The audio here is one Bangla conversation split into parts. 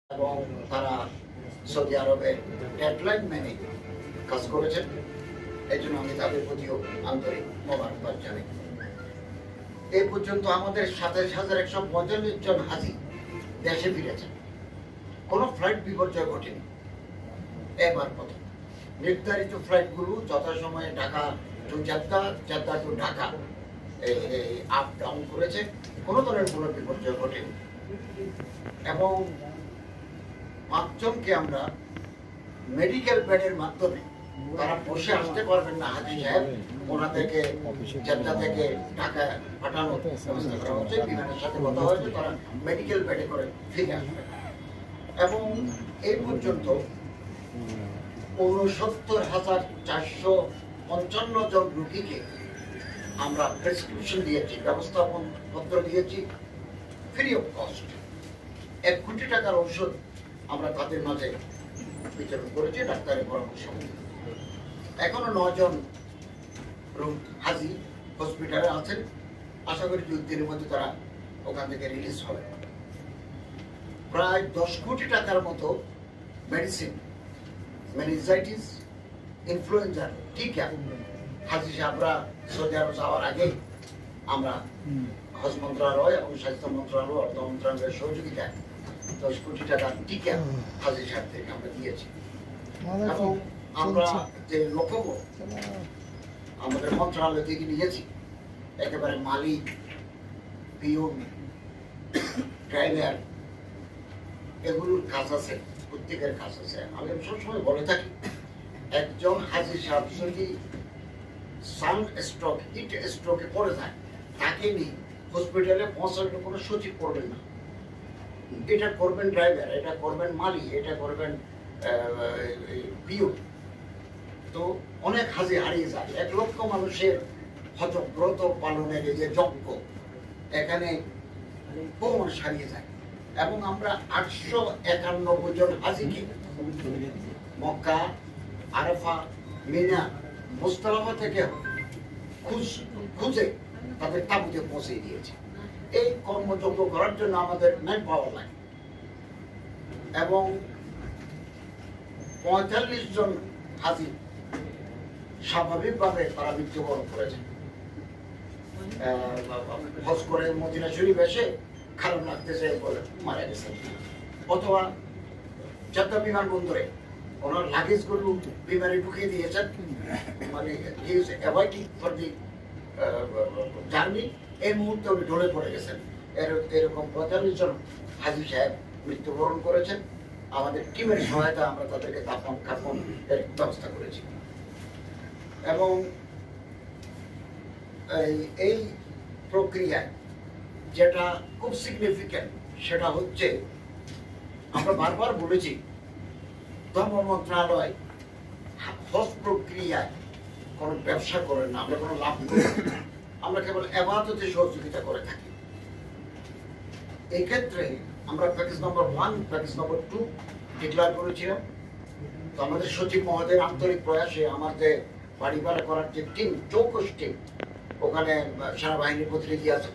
এবং তারা সৌদি আরবে ডেডলাইন মেনে কাজ করেছেন। এই জন্য আমি তাদের প্রতিও আন্তরিক মোবারকবাদ জানাই। এই পর্যন্ত আমাদের ২৭,১৪৫ জন হাজি দেশে ফিরেছেন। কোনো ফ্লাইট বিপর্যয় ঘটেনি। এবার প্রথম নির্ধারিত ফ্লাইটগুলো যথাসময়ে Dhaka two Jeddah, Jeddah two Dhaka up down করেছে। কোনো ধরনের কোনো বিপর্যয় ঘটেনি এবং ৫ জনকে আমরা মেডিকেল বেডের মাধ্যমে, তারা বসে আসতে পারবেন না হাজি সাহেব, ওনাদেরকে জেদ্দা থেকে ঢাকায় পাঠানোর ব্যবস্থা করা হচ্ছে। বিমানের সাথে কথা হয়েছে, তারা মেডিকেল বেডে করে ফিরে আসবে। এবং এই পর্যন্ত ৬৯,৪৫৫ জন রোগীকে আমরা প্রেসক্রিপশন দিয়েছি, ব্যবস্থাপন পত্র দিয়েছি ফ্রি অফ কস্ট। ১ কোটি টাকার ঔষধ আমরা তাদের মাঝে বিতরণ করেছি ডাক্তারের পরামর্শ মতো। এখনো ৯ জন হাজি হসপিটালে আছেন। আশা করি ২ দিনের মধ্যে তারা ওখান থেকে রিলিজ হবে। প্রায় ১০ কোটি টাকার মতো মেডিসিন, মেনিনজাইটিস, ইনফ্লুয়েঞ্জার টিকা হাজি সাহেবরা সৌদি আরব যাওয়ার আগে আমরা হজ মন্ত্রণালয় এবং স্বাস্থ্য মন্ত্রণালয়, অর্থ মন্ত্রণালয়ের সহযোগিতায় ১০ কোটি টাকার টিকা হাজি সাহেবদেরকে আমরা দিয়েছি। এবং আমরা যে লক্ষ্য আমাদের মন্ত্রণালয় থেকে নিয়েছি, একেবারে মালিক, পিয়ন, ড্রাইভার, এগুলোর কাজ আছে, প্রত্যেকের কাজ আছে। আমি সবসময় বলে থাকি, একজন হাজি সাহেব যদি সান স্ট্রোক, হিট স্ট্রোকে পড়ে যায়, তাকে নিয়ে হসপিটালে পৌঁছানোর কোনো সচিব করবেন না। এটা করবেন ড্রাইভার, এটা করবেন মালি, এটা করবেন পিও। তো অনেক হাজি হারিয়ে যায়। ১ লক্ষ মানুষের ব্রত পালনের যে যজ্ঞ, এখানে বহু মানুষ হারিয়ে যায়। এবং আমরা ৮৯১ জন হাজিকে মক্কা, আরাফা, মিনা, মুজদালিফা থেকে খুঁজে তাদের তাঁবুতে পৌঁছে দিয়েছে। এই কর্মযজ্ঞ করার জন্য আমাদের ম্যান পাওয়ার লাগে। এবং ৪৫ জন হাজি স্বাভাবিকভাবে তারা মৃত্যুবরণ করেছে। হজ করে মদিনা শরীফ এসে খারাপ লাগতেছে বলে মারা গেছে। অথবা জেদ্দা বিমানবন্দরে ওনার লাগেজগুলো বিমানে ঢুকিয়ে দিয়েছেন, মানে he is avoiding for the journey. এই মুহূর্তে উনি ঢলে পড়ে গেছেন। এরকম ৪৫ জন হাজি সাহেব মৃত্যুবরণ করেছেন। আমাদের টিমের সহায়তা আমরা তাদেরকে দাফন কাফন এর ব্যবস্থা করেছি। এবং এই প্রক্রিয়ায় যেটা খুব সিগনিফিক্যান্ট, সেটা হচ্ছে আমরা বারবার বলেছি, ধর্ম মন্ত্রণালয় হজ প্রক্রিয়ায় কোনো ব্যবসা করেন না, আমরা কোনো লাভ করি না, আমরা কেবল ইবাদতে সহযোগিতা করে থাকি। এই ক্ষেত্রে আমরা প্যাকেজ নম্বর 1, প্যাকেজ নম্বর 2 ডিক্লেয়ার করেছিলাম। তো আমাদের সচিব মহোদয়ের আন্তরিক প্রয়াসে আমার যে বাড়ি ভাড়া করার যে টিম, চৌকস টিম, ওখানে সেনাবাহিনীর প্রতিনিধি আছে,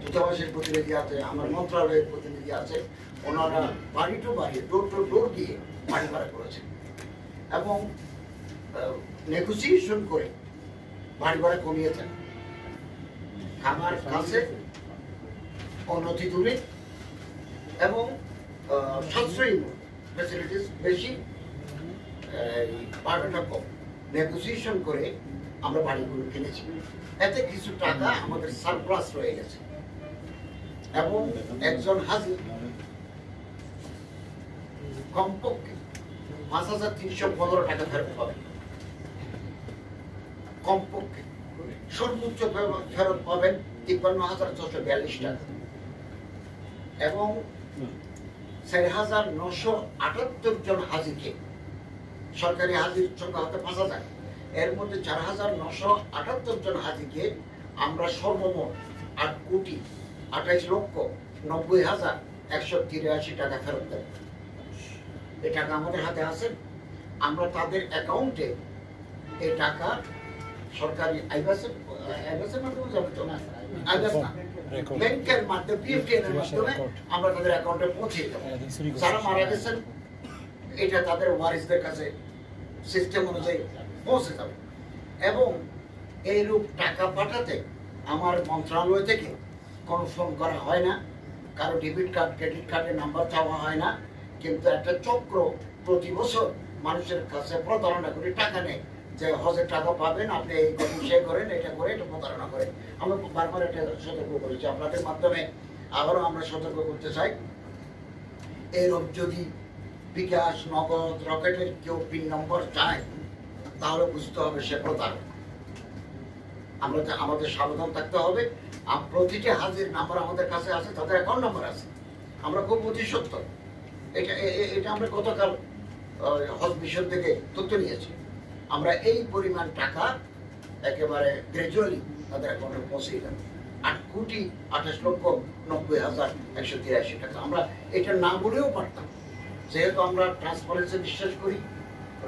দূতাবাসের প্রতিনিধি আছে, আমার মন্ত্রণালয়ের প্রতিনিধি আছে। ওনারা বাড়ি টু বাড়ি, ডোর টু ডোর গিয়ে বাড়ি ভাড়া করেছেন এবং নেগোসিয়েশন করে বাড়ি ভাড়া কমিয়েছেন। খামার কাছে, অনতি দূরে এবং সাশ্রয়ী ফ্যাসিলিটিস বেশি, ভাড়াটা কম। নেগোসিয়েশন করে আমরা বাড়িগুলো কিনেছি। এতে কিছু টাকা আমাদের সারপ্লাস রয়ে গেছে। এবং একজন হাজি কমপক্ষে ৫,৩১৫ টাকা ফেরত পাবেন, কমপক্ষে। সর্বোচ্চ ফেরত পাবেন ৫৩,৬৪২ টাকা। এবং ৪,৯৭৮ জন হাজিকে, সরকারি হাজির সংখ্যা হতে ৫,০০০, এর মধ্যে ৪,৯৭৮ জন হাজিকে আমরা সর্বমোট ৮,২৮,৯০,১৮৩ টাকা ফেরত দেব। এই টাকা আমাদের হাতে আছে। আমরা তাদের অ্যাকাউন্টে এই টাকা সরকারি আইবাসের মাধ্যমে যাবে তো না, আইবাস না, ব্যাংকের মাধ্যমে পিএফটিএন এর মাধ্যমে আমরা তাদের অ্যাকাউন্টে পৌঁছে দেব। যারা মারা গেছেন এটা তাদের ওয়ারিসদের কাছে সিস্টেম অনুযায়ী পৌঁছে যাবে। এবং এইরূপ টাকা পাঠাতে আমার মন্ত্রণালয় থেকে কোনো ফোন করা হয় না, কারো ডেবিট কার্ড ক্রেডিট কার্ডের নাম্বার চাওয়া হয় না, কিন্তু একটা চক্র প্রতি বছর মানুষের কাছে প্রতারণা করে টাকা নেয় যে হজের টাকা পাবেন, আপনি এই করেন সে করেন, এটা করে এটা প্রতারণা করে। আমরা বারবার এটা সতর্ক করেছি, আপনাদের মাধ্যমে আবারও আমরা সতর্ক করতে চাই, এরকম যদি বিকাশ, নগদ, রকেটের কেউ পিন নম্বর চায় তাহলে বুঝতে হবে সে প্রতারক। আমাদের সাবধান থাকতে হবে। প্রতিটি হাজির নাম্বার আমাদের কাছে আছে, তাদের অ্যাকাউন্ট নাম্বার আছে, আমরা খুব অতি সত্য। এটা আমরা গতকাল হজ মিশন থেকে তথ্য নিয়েছি। আমরা এই পরিমাণ টাকা একেবারে গ্র্যাজুয়ালি তাদের অ্যাকাউন্টে পৌঁছে দেব। 8,28,90,183 টাকা। আমরা এটা না বলেও পারতাম, যেহেতু আমরা ট্রান্সপারেন্সি বিশ্বাস করি,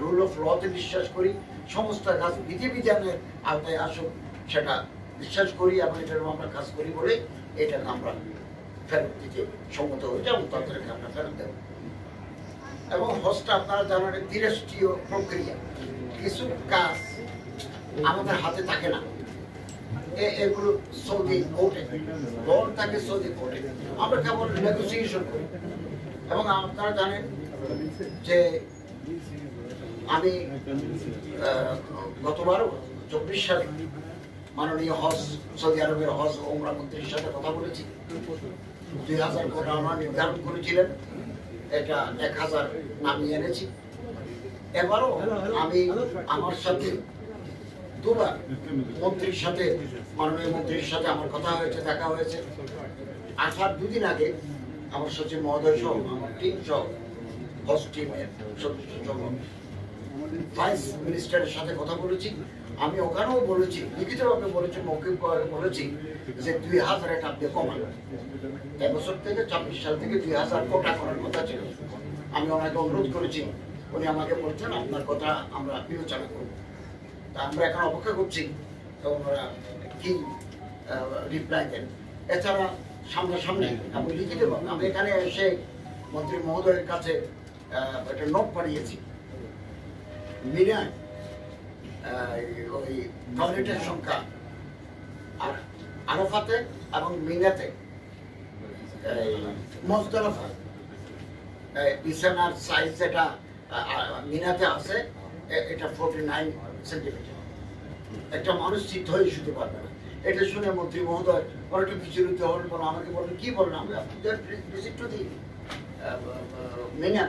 রুল অফ লতে বিশ্বাস করি, সমস্ত কাজ বিধিবিধানের আওতায় আসুক সেটা বিশ্বাস করি, এবং এটার আমরা কাজ করি বলে এটাকে আমরা ফেরত দিতে সম্মত হয়েছে এবং তাদেরকে আমরা ফেরত দেব। এবং হজটা আপনারা জানেন ধীরস্থীয় প্রক্রিয়া, কিছু কাজ আমাদের হাতে থাকে না, এগুলো সৌদি কোর্টে বল থাকে, সৌদি কোর্টে আমরা কেবল নেগোসিয়েশন করি। এবং আপনারা জানেন যে আমি গতবারও 24 সালে মাননীয় হজ সৌদি আরবের হজ ও ওমরা মন্ত্রীর সাথে কথা বলেছি। 2000 কোটা আমরা নির্ধারণ করেছিলেন, এটা 1000 নামিয়ে এনেছি। এবারও আমি আমার সাথে দুবার মন্ত্রীর সাথে, মাননীয় মন্ত্রীর সাথে আমার কথা হয়েছে, দেখা হয়েছে। আসার দুদিন আগে আমার সচিব মহোদয় সহ আমার টিম সহ হজ টিমের সদস্য সহ ভাইস মিনিস্টারের সাথে কথা বলেছি। আমি ওখানেও বলেছি, লিখিতভাবে বলেছি, মৌখিক বলেছি যে 2000 এটা আপনি কমান। এবছর থেকে 24 সাল থেকে 2000 কোটা করার কথা ছিল। আমি ওনাকে অনুরোধ করেছি, উনি আমাকে বলছেন আপনার কথা আমরা বিবেচনা করব। তা আমরা এখন অপেক্ষা করছি তো ওনারা কি রিপ্লাই দেন। এছাড়া সামনাসামনি আমি লিখিতভাবে আমি এখানে এসে মন্ত্রী মহোদয়ের কাছে একটা নোট পাঠিয়েছি। মিনায় ওই টয়লেটের সংখ্যা, আর আরাফাতে এবং মিনাতে মুজদালিফা বিছানার সাইজ যেটা মিনাতে আছে এটা 49 সেন্টিমিটার। একটা মানুষ চিত হয়ে শুতে পারবে না। এটা শুনে মন্ত্রী মহোদয় অনেকটা বিচলিত হলেন, আমাকে বললেন কি বললেন, আমি ভিজিট টু দি মিনা।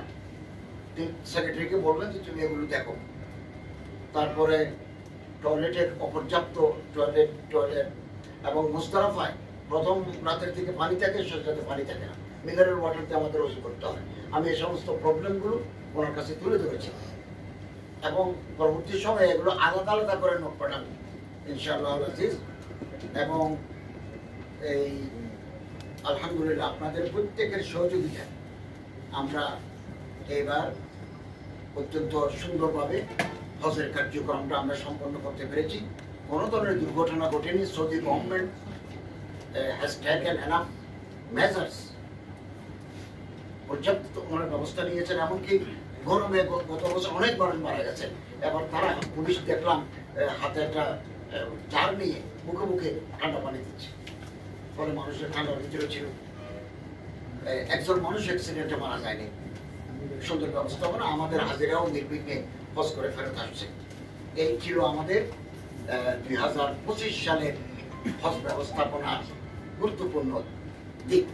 সেক্রেটারিকে বললেন যে তুমি এগুলো দেখো। তারপরে টয়লেটের অপর্যাপ্ত টয়লেট এবং মুজদালিফায় প্রথম রাতের দিকে পানি থাকে, শেষ রাতে পানি থাকে না, মিনারেল ওয়াটার দিয়ে আমাদের ওষুধ করতে হয়। আমি এই সমস্ত প্রবলেমগুলো ওনার কাছে তুলে ধরেছি এবং পরবর্তী সময়ে এগুলো আলাদা আলাদা করে নোট পাঠাবো ইনশাআল্লাহ আজিজ। এবং এই আলহামদুলিল্লাহ আপনাদের প্রত্যেকের সহযোগিতা আমরা এবার অত্যন্ত সুন্দরভাবে হজের কার্যক্রমটা আমরা সম্পন্ন করতে পেরেছি। কোনো ধরনের দুর্ঘটনা ঘটেনি। Saudi government has taken enough measures, পর্যাপ্ত ব্যবস্থা নিয়েছেন। এমনকি গরমে গত বছর অনেক মানুষ মারা গেছে। এবার তারা পুলিশ দেখলাম হাতে একটা জার নিয়ে মুখে মুখে ঠান্ডা পানি দিচ্ছে, ফলে মানুষের ঠান্ডার ভিতরে ছিল। একজন মানুষ অ্যাক্সিডেন্টে মারা যায়নি। সুন্দর ব্যবস্থাপনা, আমাদের হাজিরাও নির্বিঘ্নে হজ করে ফেরত আসছে। এই ছিল আমাদের 2025 সালের হজ ব্যবস্থাপনার গুরুত্বপূর্ণ দিক।